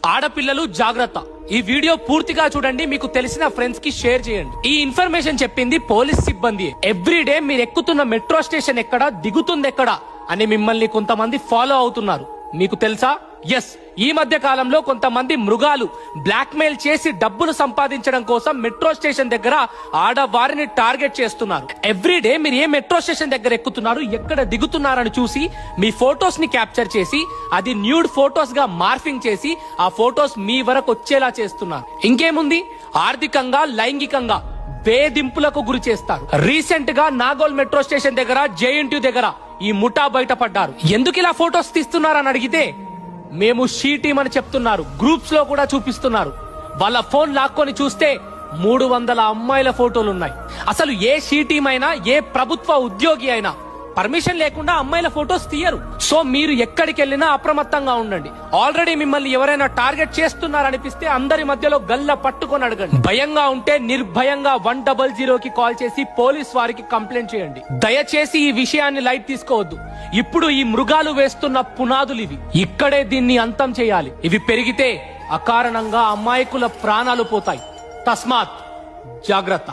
ఆడపిల్లలు జాగ్రత్త. ఈ వీడియో పూర్తిగా చూడండి, మీకు తెలిసిన ఫ్రెండ్స్ కి షేర్ చేయండి. ఈ ఇన్ఫర్మేషన్ చెప్పింది పోలీస్ సిబ్బంది. ఎవ్రీడే మీరు ఎక్కుతున్న మెట్రో స్టేషన్ ఎక్కడ, దిగుతుంది ఎక్కడ అని మిమ్మల్ని కొంతమంది ఫాలో అవుతున్నారు. మీకు తెలుసా? ఎస్, ఈ మధ్య కాలంలో కొంతమంది మృగాలు బ్లాక్ మెయిల్ చేసి డబ్బులు సంపాదించడం కోసం మెట్రో స్టేషన్ దగ్గర ఆడవారిని టార్గెట్ చేస్తున్నారు. ఎవ్రీడే మీరు ఏ మెట్రో స్టేషన్ దగ్గర ఎక్కుతున్నారు, ఎక్కడ దిగుతున్నారని చూసి మీ ఫోటోస్ ని క్యాప్చర్ చేసి అది న్యూడ్ ఫోటోస్ గా మార్ఫింగ్ చేసి ఆ ఫోటోస్ మీ వరకు వచ్చేలా చేస్తున్నారు. ఇంకేముంది, ఆర్థికంగా లైంగికంగా వేధింపులకు గురి చేస్తారు. రీసెంట్ గా నాగోల్ మెట్రో స్టేషన్ దగ్గర జేఎన్టీయూ దగ్గర ఈ ముఠా బయటపడ్డారు. ఎందుకు ఇలా ఫోటోస్ తీస్తున్నారని అడిగితే మేము షీ టీమ్ అని చెప్తున్నారు. గ్రూప్స్ లో కూడా చూపిస్తున్నారు. వాళ్ళ ఫోన్ లాక్కొని చూస్తే 300 అమ్మాయిల ఫోటోలు ఉన్నాయి. అసలు ఏ షీ టీమ్ అయినా, ఏ ప్రభుత్వ ఉద్యోగి అయినా పర్మిషన్ లేకుండా అమ్మాయిల ఫోటోస్ తీయరు. సో మీరు ఎక్కడికి వెళ్ళినా అప్రమత్తంగా ఉండండి. ఆల్రెడీ మిమ్మల్ని ఎవరైనా టార్గెట్ చేస్తున్నారనిపిస్తే అందరి మధ్యలో గల్ల పట్టుకొని అడగండి. భయంగా ఉంటే నిర్భయంగా 100కి కాల్ చేసి పోలీస్ వారికి కంప్లైంట్ చేయండి. దయచేసి ఈ విషయాన్ని లైట్ తీసుకోవద్దు. ఇప్పుడు ఈ మృగాలు వేస్తున్న పునాదులు ఇవి. ఇక్కడే దీన్ని అంతం చేయాలి. ఇవి పెరిగితే అకారణంగా అమాయకుల ప్రాణాలు పోతాయి. తస్మాత్ జాగ్రత్త.